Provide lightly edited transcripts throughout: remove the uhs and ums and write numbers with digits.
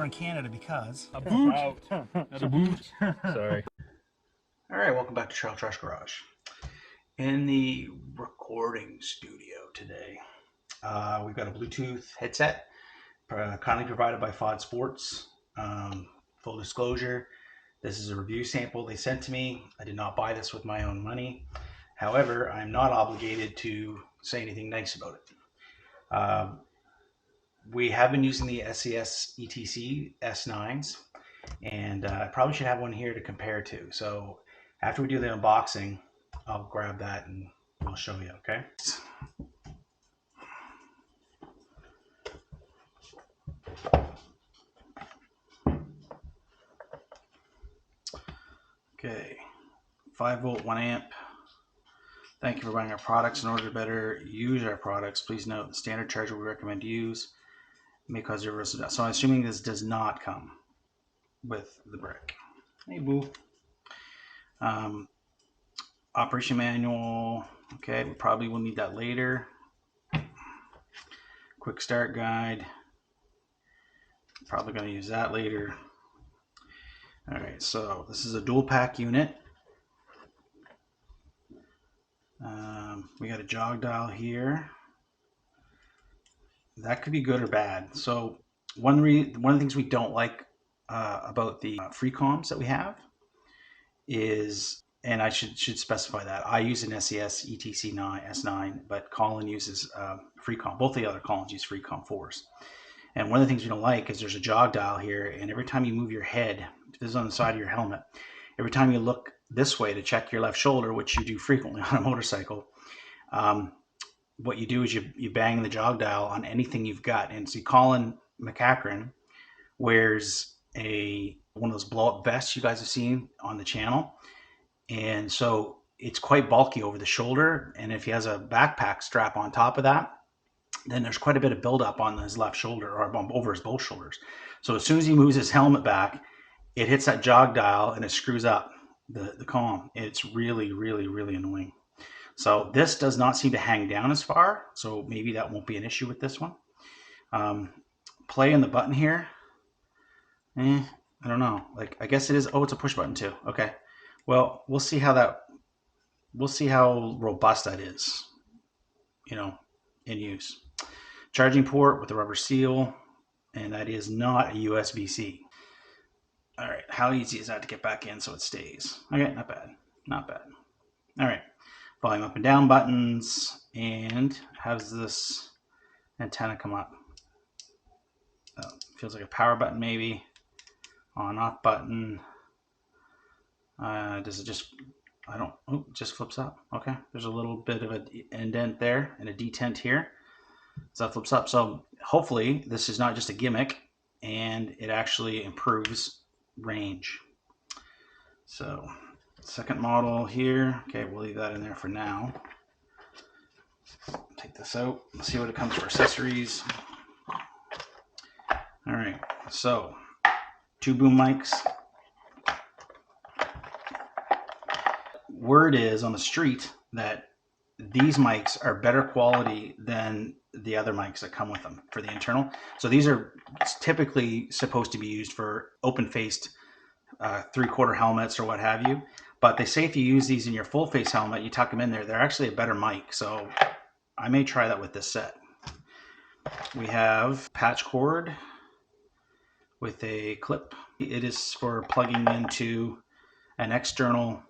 in Canada because... A boot! Not a boot. Sorry. Alright, welcome back to Trash Garage. In the recording studio today, we've got a Bluetooth headset, kindly provided by Fodsports. Full disclosure, this is a review sample they sent to me. I did not buy this with my own money. However, I'm not obligated to say anything nice about it. We have been using the SES ETC S9s, and I probably should have one here to compare to. So after we do the unboxing, I'll grab that and we'll show you, okay? Okay, 5 volt, 1 amp. Thank you for buying our products. In order to better use our products, please note the standard charger we recommend to use may cause irreversible. So I'm assuming this does not come with the brick. Hey, boo. Operation manual. Okay, we probably will need that later. Quick start guide. Probably going to use that later. All right, so this is a dual pack unit. We got a jog dial here. That could be good or bad. So one of the things we don't like about the free comms that we have is, and I should specify that I use an SES ETC S9, but Colin uses free comm. Both the other Collins use free comm 4s. And one of the things we don't like is there's a jog dial here, and every time you move your head, this is on the side of your helmet, every time you look this way to check your left shoulder, which you do frequently on a motorcycle, what you do is you bang the jog dial on anything you've got. And see, Colin McCachran wears one of those blow-up vests you guys have seen on the channel, and so it's quite bulky over the shoulder, and if he has a backpack strap on top of that, then there's quite a bit of buildup on his left shoulder, or over his both shoulders. So as soon as he moves his helmet back, it hits that jog dial and it screws up the comm. It's really, really, really annoying. So this does not seem to hang down as far, so maybe that won't be an issue with this one. Play in the button here. I don't know. Like, I guess it is. Oh, it's a push button too. Okay. Well, we'll see how robust that is, in use. Charging port with a rubber seal, and that is not a USB-C. All right, how easy is that to get back in so it stays? Okay, not bad, not bad. All right, volume up and down buttons, and how's this antenna come up? Feels like a power button maybe. On off button. Does it just, it just flips up. Okay, there's a little bit of an indent there and a detent here. So that flips up. So hopefully this is not just a gimmick and it actually improves range. So second model here. Okay, we'll leave that in there for now. Take this out. Let's see what it comes for accessories. All right, so 2 boom mics. Word is on the street that these mics are better quality than the other mics that come with them for the internal. So these are typically supposed to be used for open-faced 3/4 helmets or what have you. But they say if you use these in your full-face helmet, you tuck them in there, they're actually a better mic. So I may try that with this set. We have patch cord with a clip. It is for plugging into an external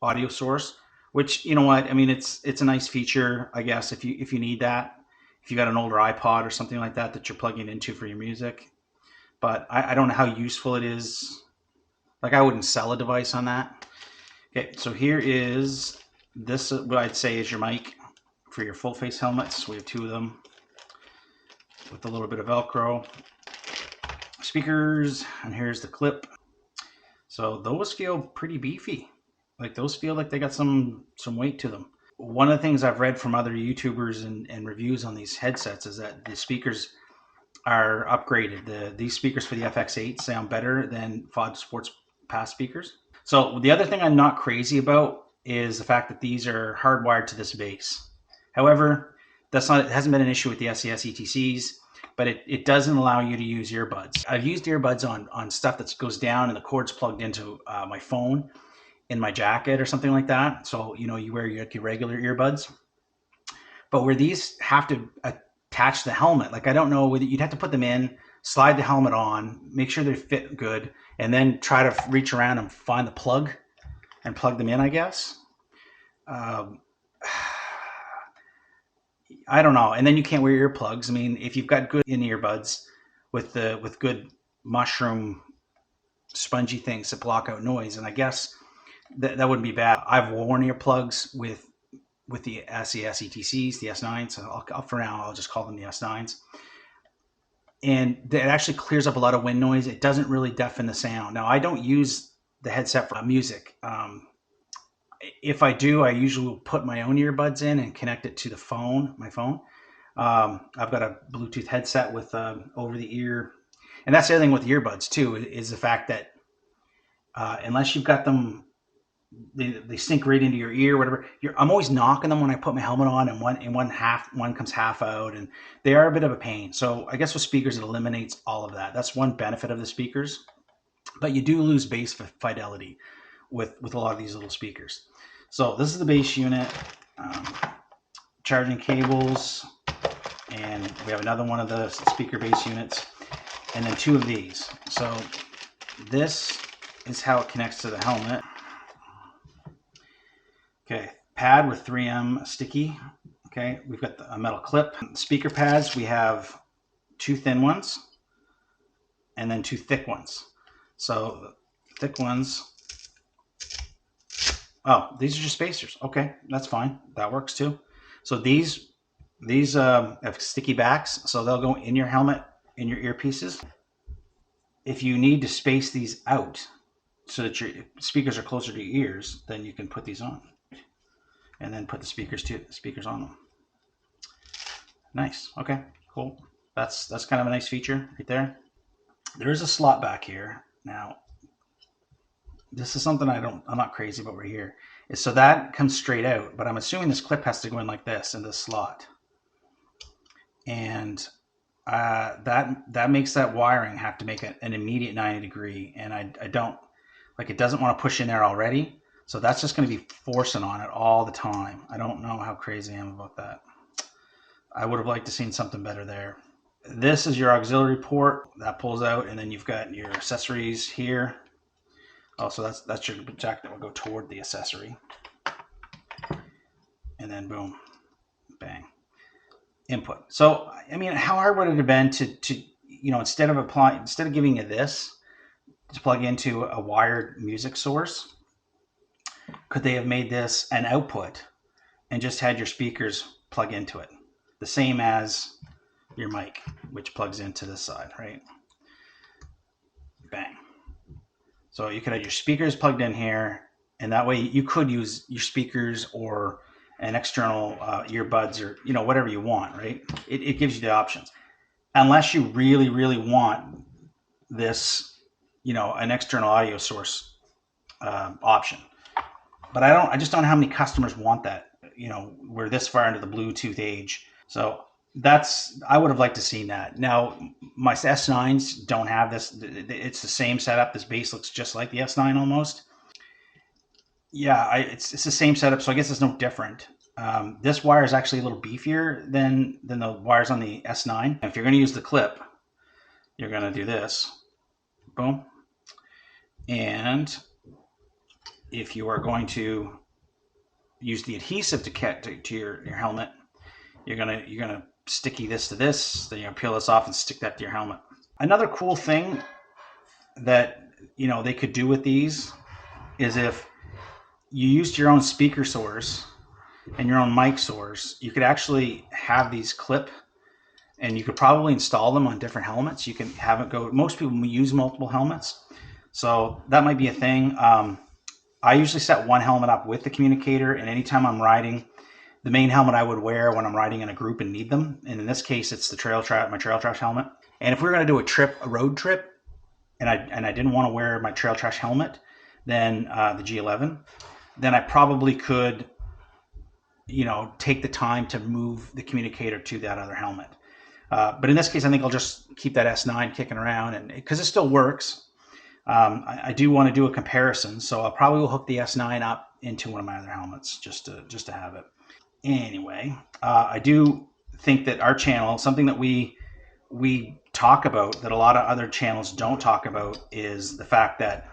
audio source, which, you know what, I mean, it's a nice feature, I guess, if you need that, if you got an older iPod or something like that you're plugging into for your music. But I don't know how useful it is. Like, I wouldn't sell a device on that. Okay, so here is this, what I'd say is your mic for your full face helmets. We have 2 of them with a little bit of Velcro. Speakers, and here's the clip. So those feel pretty beefy. Like, those feel like they got some weight to them. One of the things I've read from other YouTubers and reviews on these headsets is that the speakers are upgraded. These speakers for the FX8 sound better than Fodsports past speakers. So the other thing I'm not crazy about is the fact that these are hardwired to this base. However, it hasn't been an issue with the SES ETCs. but it doesn't allow you to use earbuds. I've used earbuds on stuff that goes down and the cord's plugged into my phone in my jacket or something like that. So, you know, you wear your regular earbuds. But where these have to attach the helmet, like I don't know whether you'd have to put them in, slide the helmet on, make sure they fit good, and then try to reach around and find the plug and plug them in, I guess. I don't know. And then you can't wear earplugs. I mean, if you've got good in earbuds with good mushroom spongy things that block out noise, and I guess that wouldn't be bad. I've worn earplugs with the SES ETCs, the S9s. So for now, I'll just call them the S9s. And it actually clears up a lot of wind noise. It doesn't really deafen the sound. Now, I don't use the headset for music. If I do, I usually will put my own earbuds in and connect it to the phone, my phone. I've got a Bluetooth headset with over the ear. And that's the other thing with the earbuds too, is the fact that unless you've got them, they sink right into your ear, whatever. I'm always knocking them when I put my helmet on, and one comes half out, and they are a bit of a pain. So I guess with speakers, it eliminates all of that. That's one benefit of the speakers, but you do lose bass fidelity with a lot of these little speakers. So this is the bass unit, charging cables, and we have another one of the speaker bass units, and then two of these. So this is how it connects to the helmet. Okay, pad with 3M sticky. Okay, we've got a metal clip. Speaker pads, we have two thin ones and then two thick ones. So the thick ones, oh, these are just spacers. Okay, that's fine. That works too. So these have sticky backs, so they'll go in your helmet, in your earpieces. If you need to space these out so that your speakers are closer to your ears, then you can put these on, and then put the speakers on them. Nice. Okay, cool. That's kind of a nice feature right there. There is a slot back here. Now, this is something I'm not crazy about right here. So that comes straight out, but I'm assuming this clip has to go in like this in this slot. And that makes that wiring have to make an immediate 90 degree, and I don't like, it doesn't want to push in there already, so that's just going to be forcing on it all the time. I don't know how crazy I am about that. I would have liked to seen something better there. This is your auxiliary port that pulls out, and then you've got your accessories here. Oh, so that's your jack that will go toward the accessory, and then boom, bang. Input. So, I mean, how hard would it have been to you know, instead of giving you this to plug into a wired music source, could they have made this an output and just had your speakers plug into it, the same as your mic, which plugs into this side, right? Bang. So you could have your speakers plugged in here, and that way you could use your speakers or an external earbuds, or, you know, whatever you want, right? It gives you the options, unless you really, really want this, you know, an external audio source option. But I just don't know how many customers want that. You know, we're this far into the Bluetooth age, so I would have liked to seen that. Now, my S9s don't have this. It's the same setup. This bass looks just like the S9 almost. Yeah, it's the same setup, so I guess it's no different. This wire is actually a little beefier than the wires on the S9. If you're going to use the clip, you're going to do this. Boom. And if you are going to use the adhesive to your helmet, you're gonna sticky this to this, then you peel this off and stick that to your helmet. Another cool thing that, you know, they could do with these is if you used your own speaker source and your own mic source, you could actually have these clip, and you could probably install them on different helmets. You can have it go, most people use multiple helmets, so that might be a thing. I usually set one helmet up with the communicator, and anytime I'm riding, the main helmet I would wear when I'm riding in a group and need them, and in this case, it's the my trail trash helmet. And if we were going to do a road trip, and I didn't want to wear my trail trash helmet, then the G11, then I probably could, you know, take the time to move the communicator to that other helmet. But in this case, I think I'll just keep that S9 kicking around, and because it still works. I do want to do a comparison, so I probably will hook the S9 up into one of my other helmets just to have it. Anyway, I do think that our channel, something that we talk about that a lot of other channels don't talk about, is the fact that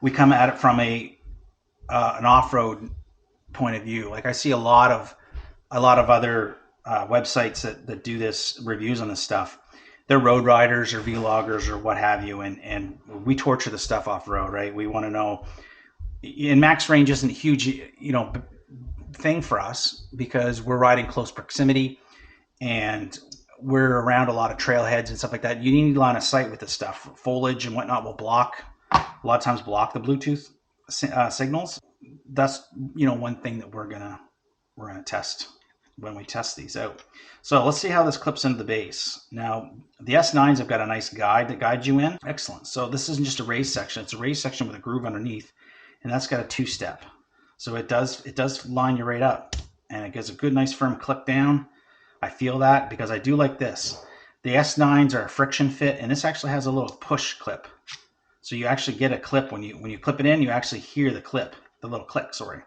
we come at it from an off-road point of view. Like I see a lot of other websites that do this reviews on this stuff. They're road riders or vloggers or what have you, and we torture the stuff off road, right? We want to know. And max range isn't a huge, thing for us because we're riding close proximity and we're around a lot of trailheads and stuff like that. You need line of sight with this stuff. Foliage and whatnot will a lot of times block the Bluetooth signals. That's one thing that we're gonna test when we test these out. So let's see how this clips into the base. Now the S9s have got a nice guide that guides you in. Excellent. So this isn't just a raised section, it's a raised section with a groove underneath, and that's got a 2-step. So it does line you right up, and it gives a good nice firm click down. I feel that because I do like this. The S9s are a friction fit, and this actually has a little push clip. So you actually get a clip when you clip it in, you actually hear the clip, the little click, sorry.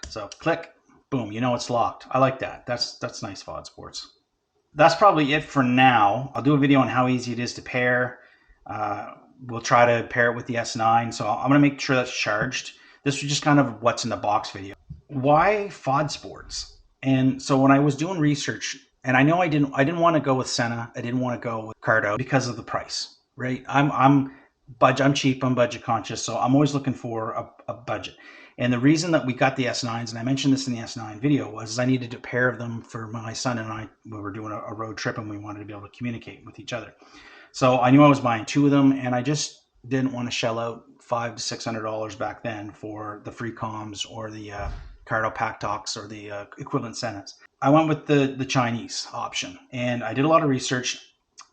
So click, boom, it's locked. I like that. That's nice, Fodsports. That's probably it for now. I'll do a video on how easy it is to pair. We'll try to pair it with the S9. So I'm going to make sure that's charged. This was just kind of what's in the box video. Why Fodsports? And so when I was doing research, and I know I didn't want to go with Sena, I didn't want to go with Cardo because of the price, right? I'm cheap, I'm budget conscious, so I'm always looking for a budget. And the reason that we got the S9s, and I mentioned this in the S9 video, was I needed a pair of them for my son and I. We were doing a road trip and we wanted to be able to communicate with each other. So I knew I was buying 2 of them, and I just didn't want to shell out $500 to $600 back then for the free comms or the Cardo Pack Talks or the equivalent Senas. I went with the Chinese option, and I did a lot of research.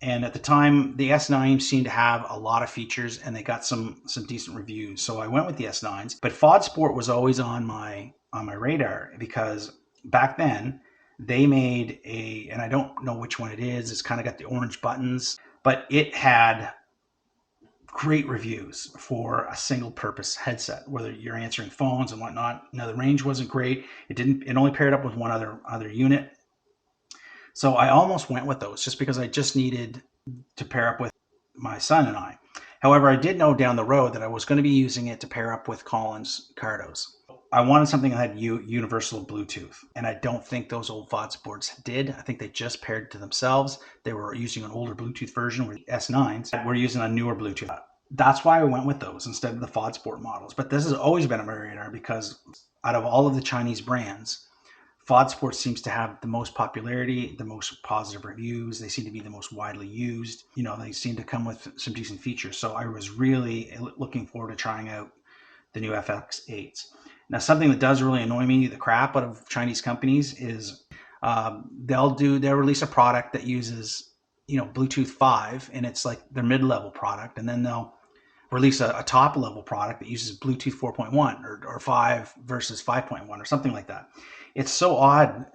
And at the time, the S9 seemed to have a lot of features, and they got some decent reviews. So I went with the S9s. But Fodsport was always on my radar because back then they made and I don't know which one it is. It's kind of got the orange buttons, but it had great reviews for a single purpose headset, whether you're answering phones and whatnot. Now the range wasn't great. It only paired up with one other unit. So I almost went with those just because I just needed to pair up with my son and I. However, I did know down the road that I was going to be using it to pair up with Colin's Cardos. I wanted something that had universal Bluetooth, and I don't think those old Fodsports did. I think they just paired to themselves. They were using an older Bluetooth version, where the S9s were using a newer Bluetooth. That's why I went with those instead of the Fodsport models. But this has always been on my radar because out of all of the Chinese brands, Fodsport seems to have the most popularity, the most positive reviews. They seem to be the most widely used. They seem to come with some decent features. So I was really looking forward to trying out the new FX8s. Now, something that does really annoy me, the crap out of Chinese companies, is they'll release a product that uses, Bluetooth 5, and it's like their mid-level product, and then they'll release a top-level product that uses Bluetooth 4.1 or 5 versus 5.1 or something like that. It's so odd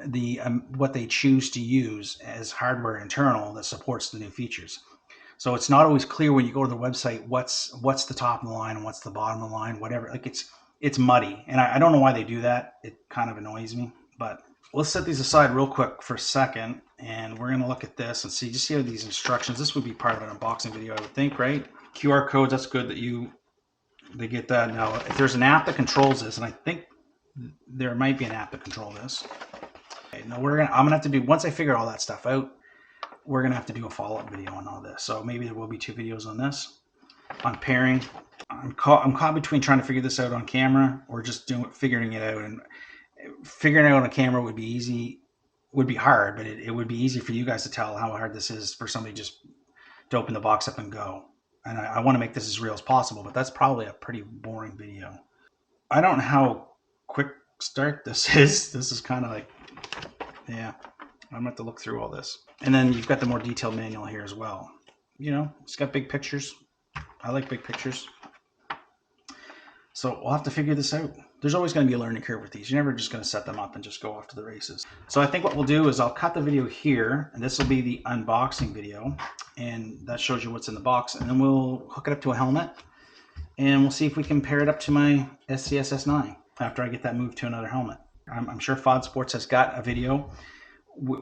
what they choose to use as hardware internal that supports the new features. So it's not always clear when you go to the website what's the top of the line and what's the bottom of the line, whatever. Like it's muddy, and I don't know why they do that. It kind of annoys me. But let's set these aside real quick for a second, and we're going to look at this and see how these instructions. This would be part of an unboxing video, I would think, right? QR codes. That's good that they get that. Now, if there's an app that controls this, and I think there might be an app that controls this. Okay, now I'm gonna have to do, once I figure all that stuff out, we're gonna have to do a follow-up video on all this. So maybe there will be 2 videos on this, on pairing. I'm caught between trying to figure this out on camera or just figuring it out. And figuring it out on camera would be hard, but it would be easy for you guys to tell how hard this is for somebody just to open the box up and go. And I want to make this as real as possible, but that's probably a pretty boring video. I don't know how quick start this is. This is kind of like, yeah, I'm gonna have to look through all this. And then you've got the more detailed manual here as well. It's got big pictures. I like big pictures. So we'll have to figure this out. there's always going to be a learning curve with these. You're never just going to set them up and just go off to the races. So I think what we'll do is I'll cut the video here, and this will be the unboxing video, and that shows you what's in the box, and then we'll hook it up to a helmet, and we'll see if we can pair it up to my SCS S9 after I get that moved to another helmet. I'm sure Fodsports has got a video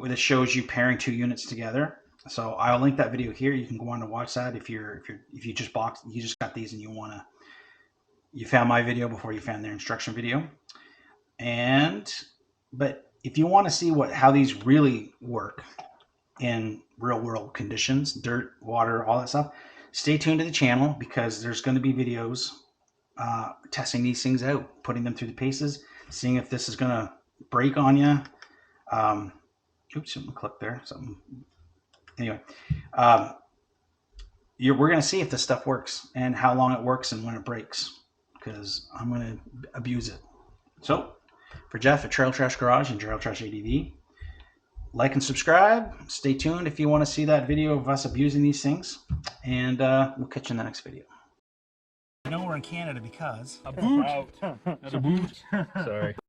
that shows you pairing 2 units together. So I'll link that video here. You can go on to watch that if you just got these and you found my video before you found their instruction video. But if you want to see how these really work in real world conditions, dirt, water, all that stuff, stay tuned to the channel, because there's going to be videos testing these things out, putting them through the paces, seeing if this is going to break on you. Oops, something clicked there. Anyway, we're going to see if this stuff works and how long it works and when it breaks, because I'm going to abuse it. So, for Jeff at Trail Trash Garage and Trail Trash ADV, like and subscribe. Stay tuned if you want to see that video of us abusing these things, and we'll catch you in the next video. I know we're in Canada because... A boot! A boot! Sorry.